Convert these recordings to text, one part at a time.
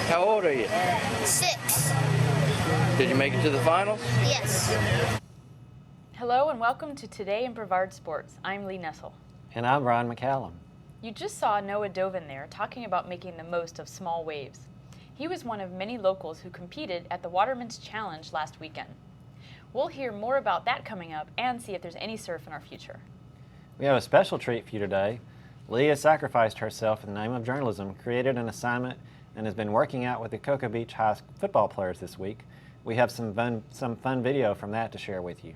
How old are you? 6. Did you make it to the finals? Yes. Hello and welcome to Today in Brevard Sports. I'm Lee Nessel. And I'm McCallum. You just saw Noah Dovin there talking about making the most of small waves. He was one of many locals who competed at the Waterman's Challenge last weekend. We'll hear more about that coming up and see if there's any surf in our future. We have a special treat for you today. Lee has sacrificed herself in the name of journalism, created an assignment, and has been working out with the Cocoa Beach High football players this week. We have some fun video from that to share with you.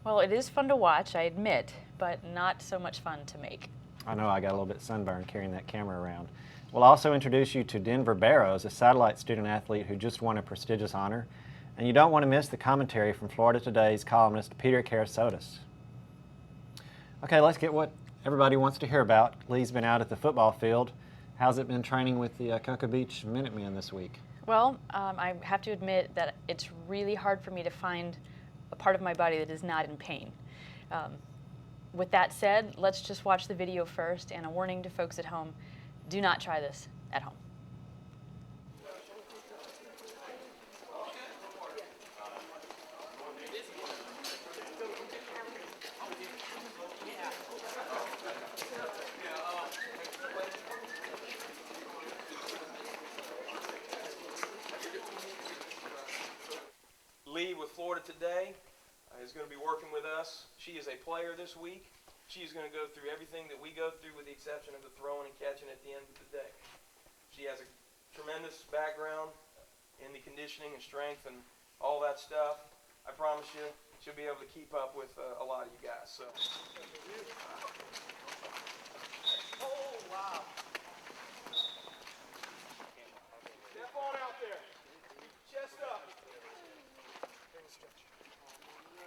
Well, it is fun to watch, I admit, but not so much fun to make. I know I got a little bit sunburned carrying that camera around. We'll also introduce you to Denver Barrows, a satellite student athlete who just won a prestigious honor. And you don't want to miss the commentary from Florida Today's columnist Peter Kerasotis. Okay, let's get what everybody wants to hear about. Lee's been out at the football field. How's it been training with the Cocoa Beach Minutemen this week? Well, I have to admit that it's really hard for me to find a part of my body that is not in pain. With that said, let's just watch the video first, and a warning to folks at home, do not try this at home. Lee with Florida Today is going to be working with us. She is a player this week. She is going to go through everything that we go through with the exception of the throwing and catching at the end of the day. She has a tremendous background in the conditioning and strength and all that stuff. I promise you she'll be able to keep up with a lot of you guys. So. Oh, wow. Step on out there. Chest up.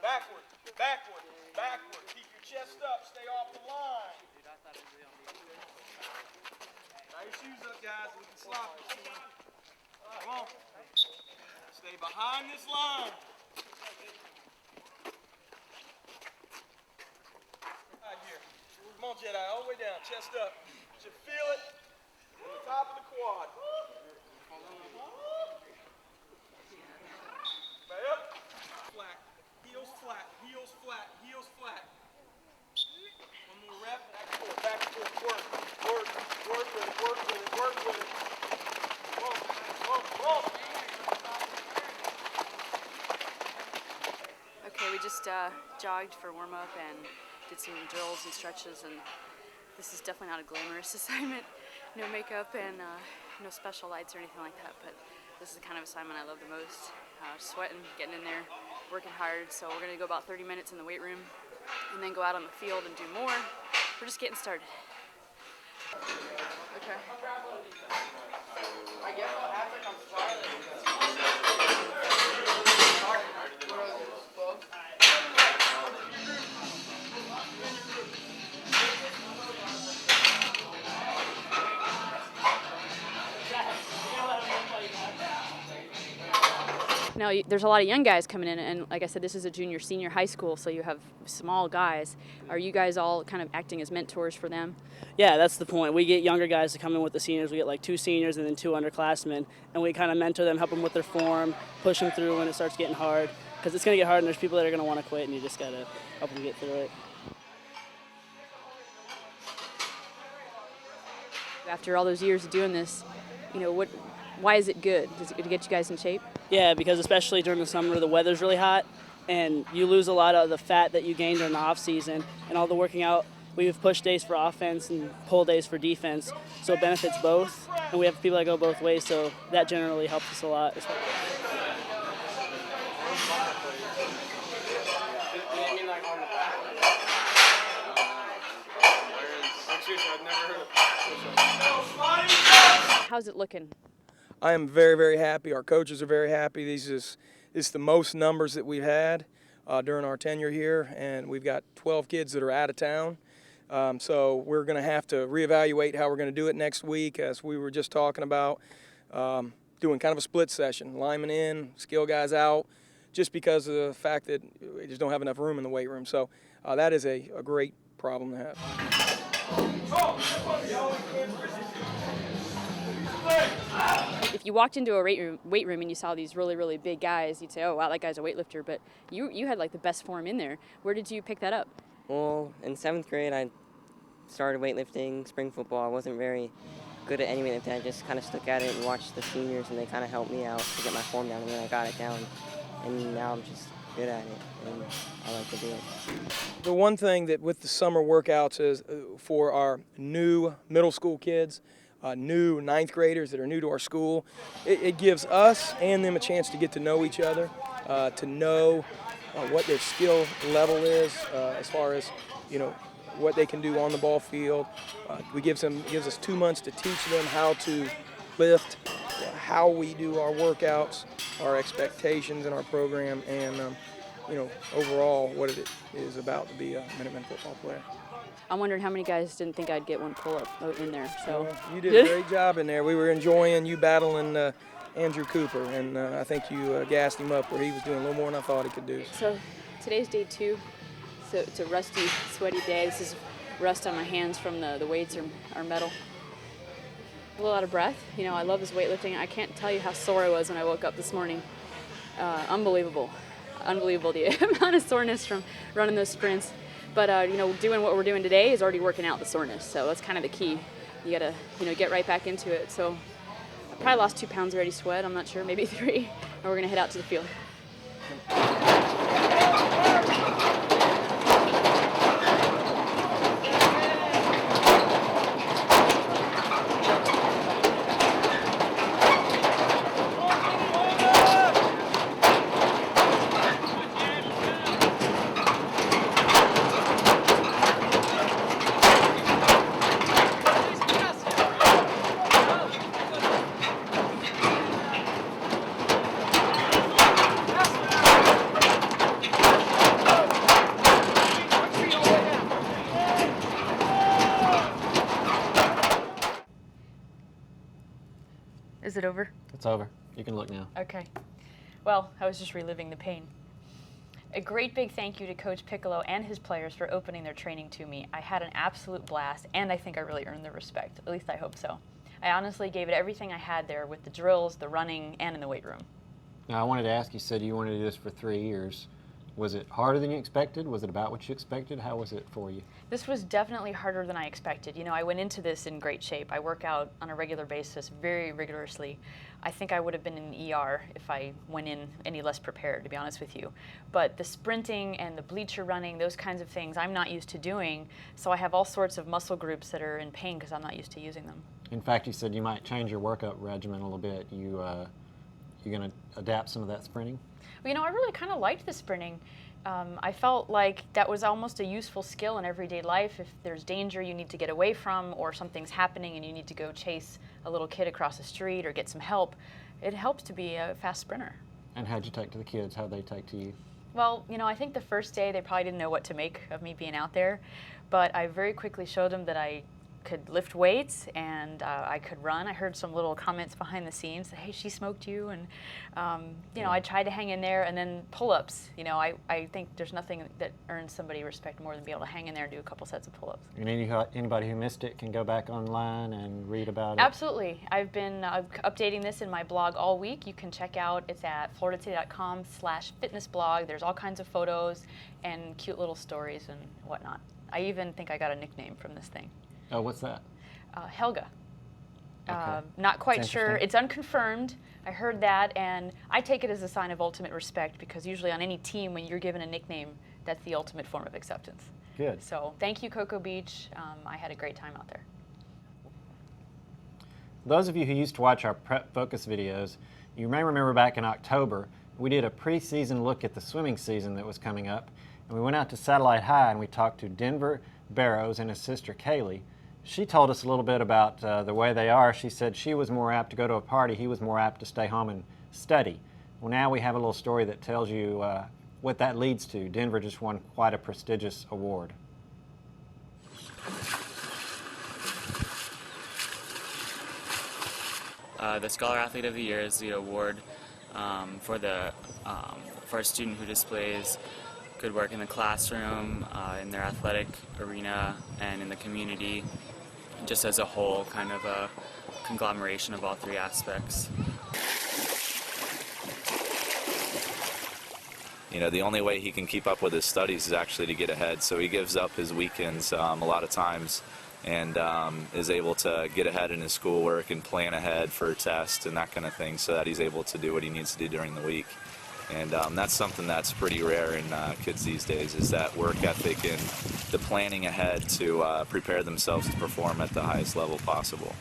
Backward, backward, backward. Keep your chest up. Stay off the line. Tie your shoes up, guys. We can slop it. Come on. Stay behind this line. Right here. Come on, Jedi. All the way down. Chest up. Should feel it on the top of the quad. Stay up. Flat. Heels flat, heels flat, heels flat. One more rep, back and forth, work with it, work with it, work with it. Whoa. Okay, we just jogged for warm-up and did some drills and stretches, and this is definitely not a glamorous assignment. No makeup and no special lights or anything like that, but this is the kind of assignment I love the most. Sweating, getting in there, working hard. So we're going to go about 30 minutes in the weight room and then go out on the field and do more. We're just getting started. Okay. I guess I'll have to come Now, there's a lot of young guys coming in, and like I said, this is a junior-senior high school, so you have small guys. Are you guys all kind of acting as mentors for them? Yeah, that's the point. We get younger guys to come in with the seniors. We get like 2 seniors and then 2 underclassmen, and we kind of mentor them, help them with their form, push them through when it starts getting hard, because it's going to get hard, and there's people that are going to want to quit, and you just got to help them get through it. After all those years of doing this, you know, why is it good? Does it get you guys in shape? Yeah, because especially during the summer, the weather's really hot, and you lose a lot of the fat that you gained during the off season, and all the working out. We have push days for offense and pull days for defense, so it benefits both, and we have people that go both ways, so that generally helps us a lot. How's it looking? I am very, very happy. Our coaches are very happy. This is the most numbers that we've had during our tenure here, and we've got 12 kids that are out of town. So we're going to have to reevaluate how we're going to do it next week, as we were just talking about, doing kind of a split session, linemen in, skill guys out, just because of the fact that we just don't have enough room in the weight room. So that is a great problem to have. Oh, if you walked into a weight room and you saw these really, really big guys, you'd say, oh, wow, that guy's a weightlifter. But you had like the best form in there. Where did you pick that up? Well, in 7th grade, I started weightlifting, spring football. I wasn't very good at any weightlifting. I just kind of stuck at it and watched the seniors, and they kind of helped me out to get my form down, and then I got it down. And now I'm just good at it, and I like to do it. The one thing that with the summer workouts is for our new middle school kids, new 9th graders that are new to our school, it gives us and them a chance to get to know each other, to know what their skill level is as far as, what they can do on the ball field. It gives us 2 months to teach them how to lift, how we do our workouts, our expectations in our program, and overall what it is about to be a Minutemen football player. I'm wondering how many guys didn't think I'd get one pull-up in there. So you did a great job in there. We were enjoying you battling Andrew Cooper, and I think you gassed him up where he was doing a little more than I thought he could do. So today's day 2. So it's a rusty, sweaty day. This is rust on my hands from the weights are metal. A little out of breath. I love this weightlifting. I can't tell you how sore I was when I woke up this morning. Unbelievable the amount of soreness from running those sprints. But doing what we're doing today is already working out the soreness. So that's kind of the key. You gotta get right back into it. So I probably lost 2 pounds already sweat. I'm not sure, maybe 3. And we're gonna head out to the field. Is it over? It's over. You can look now. Okay. Well, I was just reliving the pain. A great big thank you to Coach Piccolo and his players for opening their training to me. I had an absolute blast, and I think I really earned their respect. At least I hope so. I honestly gave it everything I had there with the drills, the running, and in the weight room. Now, I wanted to ask, you said you wanted to do this for 3 years. Was it harder than you expected? Was it about what you expected? How was it for you? This was definitely harder than I expected. I went into this in great shape. I work out on a regular basis, very rigorously. I think I would have been in the ER if I went in any less prepared, to be honest with you. But the sprinting and the bleacher running, those kinds of things, I'm not used to doing. So I have all sorts of muscle groups that are in pain because I'm not used to using them. In fact, you said you might change your workout regimen a little bit. You're going to adapt some of that sprinting? Well, I really kind of liked the sprinting. I felt like that was almost a useful skill in everyday life. If there's danger you need to get away from, or something's happening and you need to go chase a little kid across the street or get some help, it helps to be a fast sprinter. And how'd you take to the kids? How'd they take to you? Well, I think the first day they probably didn't know what to make of me being out there, but I very quickly showed them that I could lift weights and I could run. I heard some little comments behind the scenes that, hey, she smoked you, and I tried to hang in there. And then pull-ups, I think there's nothing that earns somebody respect more than be able to hang in there and do a couple sets of pull-ups. And anybody who missed it can go back online and read about it? Absolutely. I've been updating this in my blog all week. You can check out, it's at floridatoday.com/fitnessblog. There's all kinds of photos and cute little stories and whatnot. I even think I got a nickname from this thing. Oh, what's that? Helga. Okay. Not quite That's sure. interesting. It's unconfirmed. I heard that, and I take it as a sign of ultimate respect because usually on any team, when you're given a nickname, that's the ultimate form of acceptance. Good. So thank you, Cocoa Beach. I had a great time out there. Those of you who used to watch our prep focus videos, you may remember back in October, we did a preseason look at the swimming season that was coming up, and we went out to Satellite High and we talked to Denver Barrows and his sister Kaylee. She told us a little bit about the way they are. She said she was more apt to go to a party, he was more apt to stay home and study. Well, now we have a little story that tells you what that leads to. Denver just won quite a prestigious award. The Scholar Athlete of the Year is the award for a student who displays good work in the classroom, in their athletic arena, and in the community, just as a whole, kind of a conglomeration of all three aspects. You know, the only way he can keep up with his studies is actually to get ahead. So he gives up his weekends a lot of times and is able to get ahead in his schoolwork and plan ahead for tests and that kind of thing so that he's able to do what he needs to do during the week. And that's something that's pretty rare in kids these days, is that work ethic and the planning ahead to prepare themselves to perform at the highest level possible.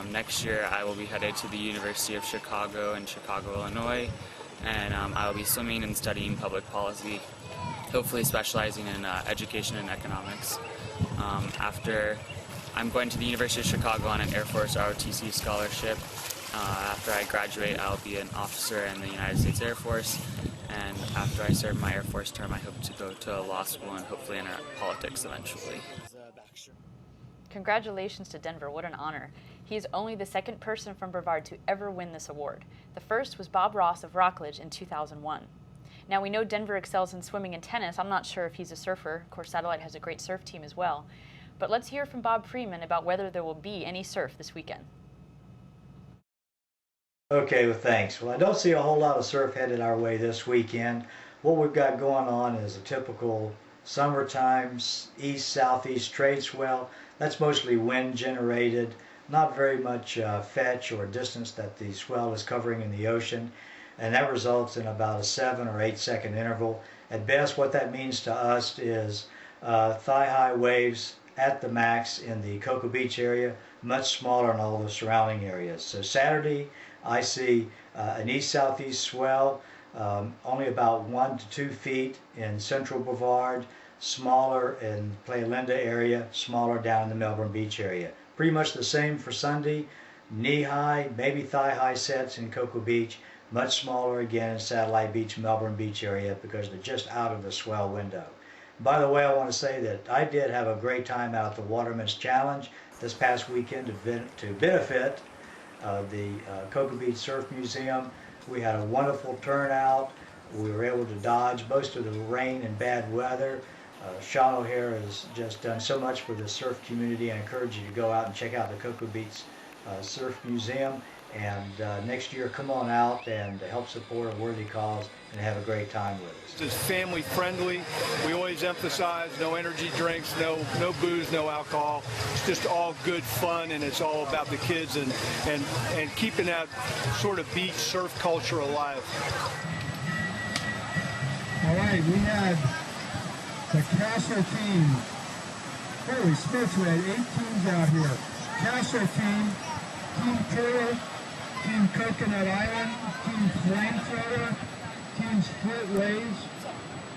Next year I will be headed to the University of Chicago in Chicago, Illinois, and I will be swimming and studying public policy, hopefully specializing in education and economics. After I'm going to the University of Chicago on an Air Force ROTC scholarship. After I graduate, I'll be an officer in the United States Air Force, and after I serve my Air Force term, I hope to go to law school and hopefully enter politics eventually. Congratulations to Denver, what an honor. He is only the second person from Brevard to ever win this award. The first was Bob Ross of Rockledge in 2001. Now we know Denver excels in swimming and tennis. I'm not sure if he's a surfer. Of course, Satellite has a great surf team as well. But let's hear from Bob Freeman about whether there will be any surf this weekend. Okay, well, thanks. Well, I don't see a whole lot of surf headed our way this weekend. What we've got going on is a typical summertime east-southeast trade swell. That's mostly wind generated, not very much fetch or distance that the swell is covering in the ocean, and that results in about a 7 or 8 second interval. At best, what that means to us is thigh-high waves at the max in the Cocoa Beach area, much smaller in all the surrounding areas. So Saturday, I see an east-southeast swell, only about 1 to 2 feet in central Brevard, smaller in Playa Linda area, smaller down in the Melbourne Beach area. Pretty much the same for Sunday, knee-high, maybe thigh-high sets in Cocoa Beach, much smaller again in Satellite Beach, Melbourne Beach area because they're just out of the swell window. By the way, I want to say that I did have a great time out at the Waterman's Challenge this past weekend to benefit the Cocoa Beach Surf Museum. We had a wonderful turnout. We were able to dodge most of the rain and bad weather. Sean O'Hare has just done so much for the surf community. I encourage you to go out and check out the Cocoa Beach Surf Museum. And next year, come on out and help support a worthy cause and have a great time with us. It's family friendly. We always emphasize no energy drinks, no booze, no alcohol. It's just all good fun, and it's all about the kids and keeping that sort of beach surf culture alive. All right, we had the Castle team. Holy smokes, we had 8 teams out here. Castle team, Team Turtle, Team Coconut Island, Team Flamethrower, Team Split Waves,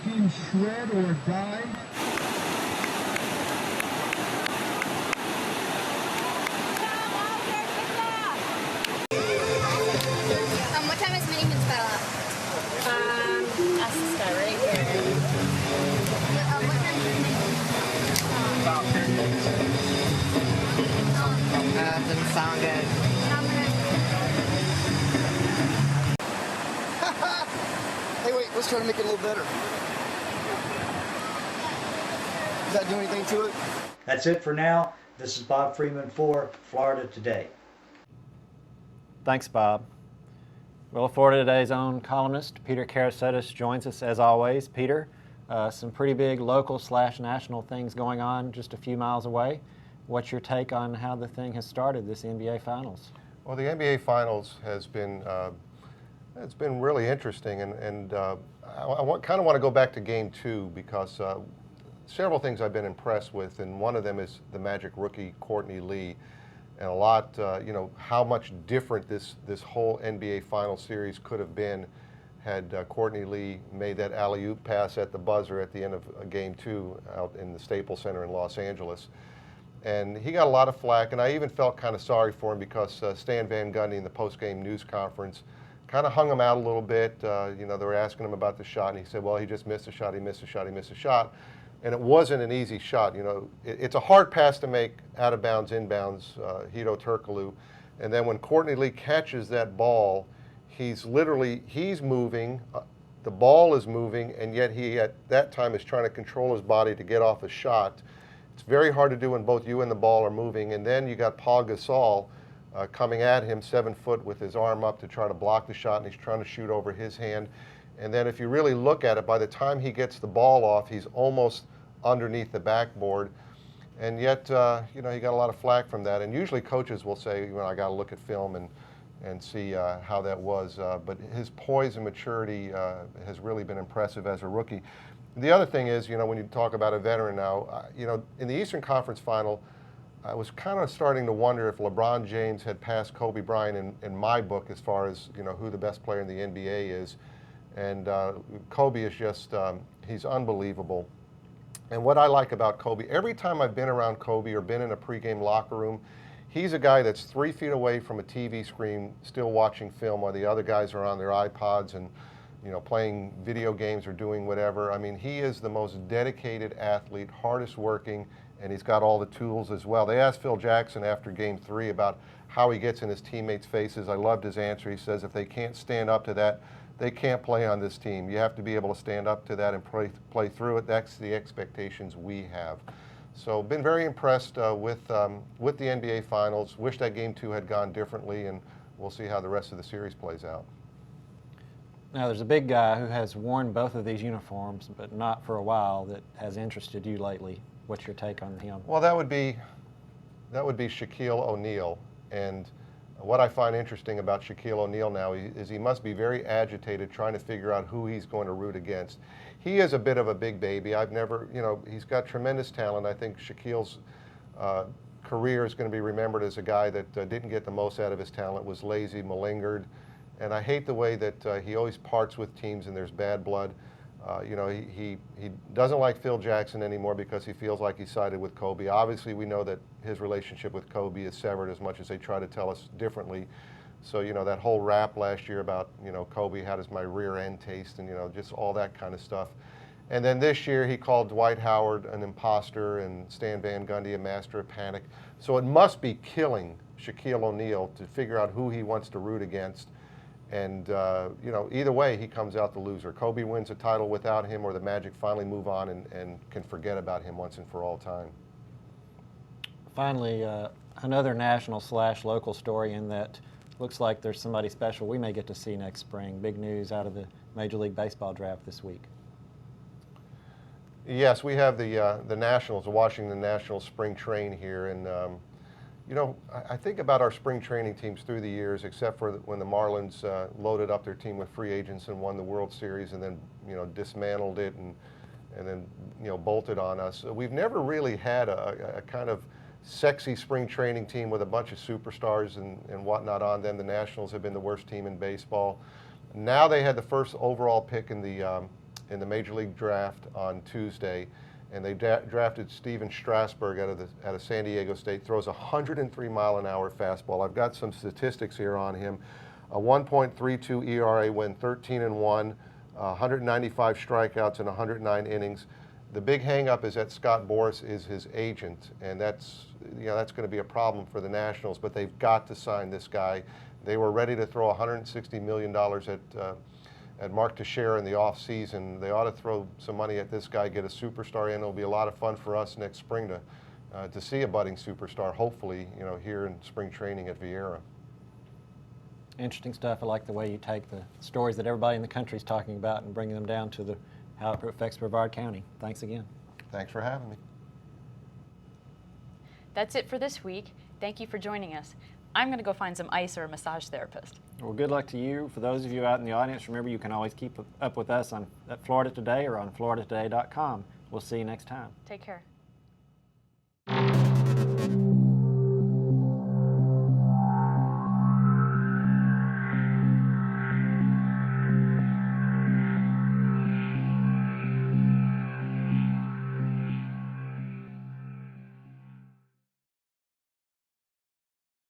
Team Shred or Die. What time is Mini Moon's battle up? That's this guy right here. What time is Mini Moon? About 30 minutes. Doesn't sound good. Hey, wait, let's try to make it a little better. Does that do anything to it? That's it for now. This is Bob Freeman for Florida Today. Thanks, Bob. Well, Florida Today's own columnist, Peter Kerasotis, joins us as always. Peter, some pretty big local/national things going on just a few miles away. What's your take on how the thing has started, this NBA Finals? Well, the NBA Finals has been it's been really interesting, and I kind of want to go back to Game 2 because several things I've been impressed with, and one of them is the Magic rookie Courtney Lee, and a lot, you know, how much different this whole NBA Finals series could have been had Courtney Lee made that alley-oop pass at the buzzer at the end of Game 2 out in the Staples Center in Los Angeles. And he got a lot of flack, and I even felt kind of sorry for him because Stan Van Gundy in the post-game news conference kind of hung him out a little bit. You know, they were asking him about the shot, and he said, well, he just missed a shot, he missed a shot, he missed a shot. And it wasn't an easy shot. You know, it's a hard pass to make out of bounds, inbounds, Hito Turkoglu. And then when Courtney Lee catches that ball, he's moving, the ball is moving, and yet he at that time is trying to control his body to get off a shot. It's very hard to do when both you and the ball are moving. And then you got Paul Gasol, coming at him 7 foot with his arm up to try to block the shot, and he's trying to shoot over his hand. And then if you really look at it, by the time he gets the ball off, he's almost underneath the backboard. And yet, you know, he got a lot of flack from that. And usually coaches will say, you know, I got to look at film and see how that was. But his poise and maturity has really been impressive as a rookie. The other thing is, you know, when you talk about a veteran now, you know, in the Eastern Conference Final, I was kind of starting to wonder if LeBron James had passed Kobe Bryant in my book as far as, you know, who the best player in the NBA is. And Kobe is just, he's unbelievable. And what I like about Kobe, every time I've been around Kobe or been in a pregame locker room, he's a guy that's 3 feet away from a TV screen still watching film while the other guys are on their iPods and, you know, playing video games or doing whatever. I mean, he is the most dedicated athlete, hardest working, and he's got all the tools as well. They asked Phil Jackson after Game 3 about how he gets in his teammates' faces. I loved his answer. He says if they can't stand up to that, they can't play on this team. You have to be able to stand up to that and play through it. That's the expectations we have. So been very impressed with the NBA Finals. Wish that Game 2 had gone differently, and we'll see how the rest of the series plays out. Now, there's a big guy who has worn both of these uniforms, but not for a while, that has interested you lately. What's your take on him? Well, that would be Shaquille O'Neal. And what I find interesting about Shaquille O'Neal now is he must be very agitated trying to figure out who he's going to root against. He is a bit of a big baby. I've never, you know, he's got tremendous talent. I think Shaquille's career is going to be remembered as a guy that didn't get the most out of his talent, was lazy, malingered. And I hate the way that he always parts with teams and there's bad blood. You know, he doesn't like Phil Jackson anymore because he feels like he sided with Kobe. Obviously, we know that his relationship with Kobe is severed as much as they try to tell us differently. So, you know, that whole rap last year about, you know, Kobe, how does my rear end taste, and, you know, just all that kind of stuff. And then this year he called Dwight Howard an imposter and Stan Van Gundy a master of panic. So it must be killing Shaquille O'Neal to figure out who he wants to root against. And, you know, either way, he comes out the loser. Kobe wins a title without him, or the Magic finally move on and can forget about him once and for all time. Finally, another national/local story in that looks like there's somebody special we may get to see next spring. Big news out of the Major League Baseball draft this week. Yes, we have the Nationals, the Washington Nationals spring train here. And, you know, I think about our spring training teams through the years, except for when the Marlins loaded up their team with free agents and won the World Series and then, you know, dismantled it and then, you know, bolted on us. We've never really had a kind of sexy spring training team with a bunch of superstars and whatnot on them. The Nationals have been the worst team in baseball. Now they had the first overall pick in the Major League draft on Tuesday. And they drafted Steven Strasburg out of San Diego State. Throws a 103-mile-an-hour fastball. I've got some statistics here on him. A 1.32 ERA, went 13-1, 195 strikeouts in 109 innings. The big hang-up is that Scott Boras is his agent, and that's going to be a problem for the Nationals. But they've got to sign this guy. They were ready to throw $160 million at Mark Teixeira in the offseason. They ought to throw some money at this guy, get a superstar in. It'll be a lot of fun for us next spring to see a budding superstar, hopefully, you know, here in spring training at Vieira. Interesting stuff. I like the way you take the stories that everybody in the country is talking about and bringing them down to how it affects Brevard County. Thanks again. Thanks for having me. That's it for this week. Thank you for joining us. I'm going to go find some ice or a massage therapist. Well, good luck to you. For those of you out in the audience, remember you can always keep up with us at Florida Today or on FloridaToday.com. We'll see you next time. Take care.